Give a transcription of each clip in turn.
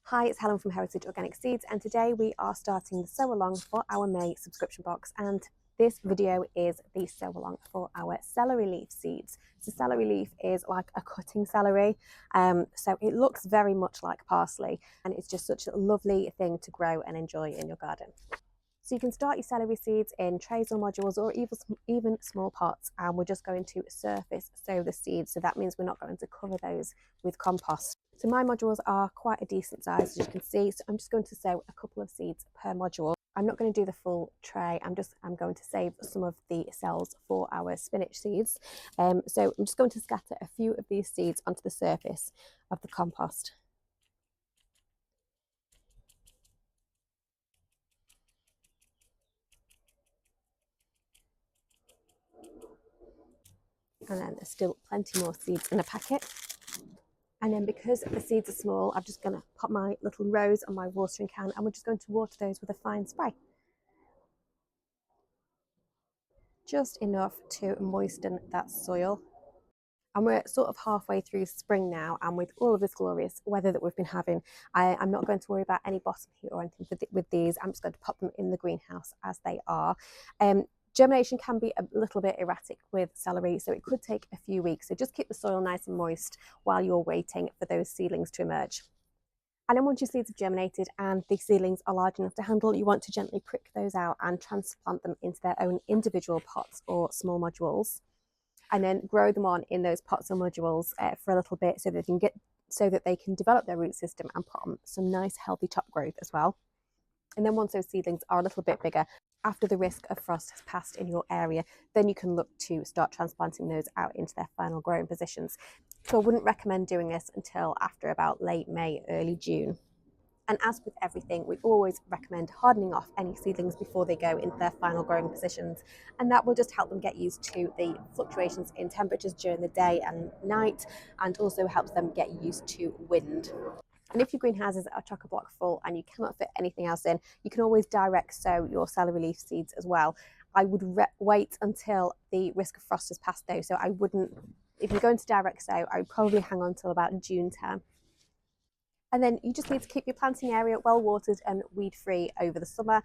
Hi, it's Helen from Heritage Organic Seeds, and today we are starting the sow-along for our May subscription box. And this video is the sow-along for our celery leaf seeds. So celery leaf is like a cutting celery, so it looks very much like parsley, and it's just such a lovely thing to grow and enjoy in your garden. So you can start your celery seeds in trays or modules or even small pots, and we're just going to surface sow the seeds. So that means we're not going to cover those with compost. So my modules are quite a decent size, as you can see. So I'm just going to sow a couple of seeds per module. I'm not going to do the full tray. I'm going to save some of the cells for our spinach seeds. So I'm just going to scatter a few of these seeds onto the surface of the compost. And then there's still plenty more seeds in a packet. And then because the seeds are small, I'm just going to pop my little rows on my watering can, and we're just going to water those with a fine spray. Just enough to moisten that soil. And we're sort of halfway through spring now, and with all of this glorious weather that we've been having, I'm not going to worry about any bottom heat or anything with these. I'm just going to pop them in the greenhouse as they are. Germination can be a little bit erratic with celery, so it could take a few weeks. So just keep the soil nice and moist while you're waiting for those seedlings to emerge. And then once your seeds have germinated and the seedlings are large enough to handle, you want to gently prick those out and transplant them into their own individual pots or small modules, and then grow them on in those pots or modules for a little bit so that they can develop their root system and put on some nice healthy top growth as well. And then once those seedlings are a little bit bigger, after the risk of frost has passed in your area, then you can look to start transplanting those out into their final growing positions. So I wouldn't recommend doing this until after about late May, early June. And as with everything, we always recommend hardening off any seedlings before they go into their final growing positions. And that will just help them get used to the fluctuations in temperatures during the day and night, and also helps them get used to wind. And if your greenhouses are chock-a-block full and you cannot fit anything else in, you can always direct sow your celery leaf seeds as well. I would wait until the risk of frost has passed though, so I wouldn't, if you're going to direct sow, I would probably hang on till about June time. And then you just need to keep your planting area well watered and weed free over the summer,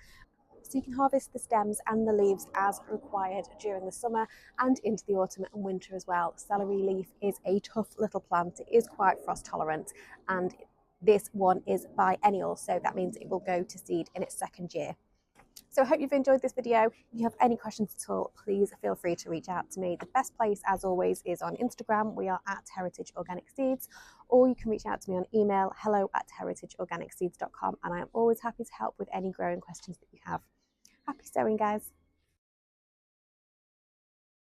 so you can harvest the stems and the leaves as required during the summer and into the autumn and winter as well. Celery leaf is a tough little plant. It is quite frost tolerant, and this one is biennial, so that means it will go to seed in its second year. So I hope you've enjoyed this video. If you have any questions at all, please feel free to reach out to me. The best place, as always, is on Instagram. We are at Heritage Organic Seeds, or you can reach out to me on email, hello@heritageorganicseeds.com, and I am always happy to help with any growing questions that you have. Happy sowing, guys.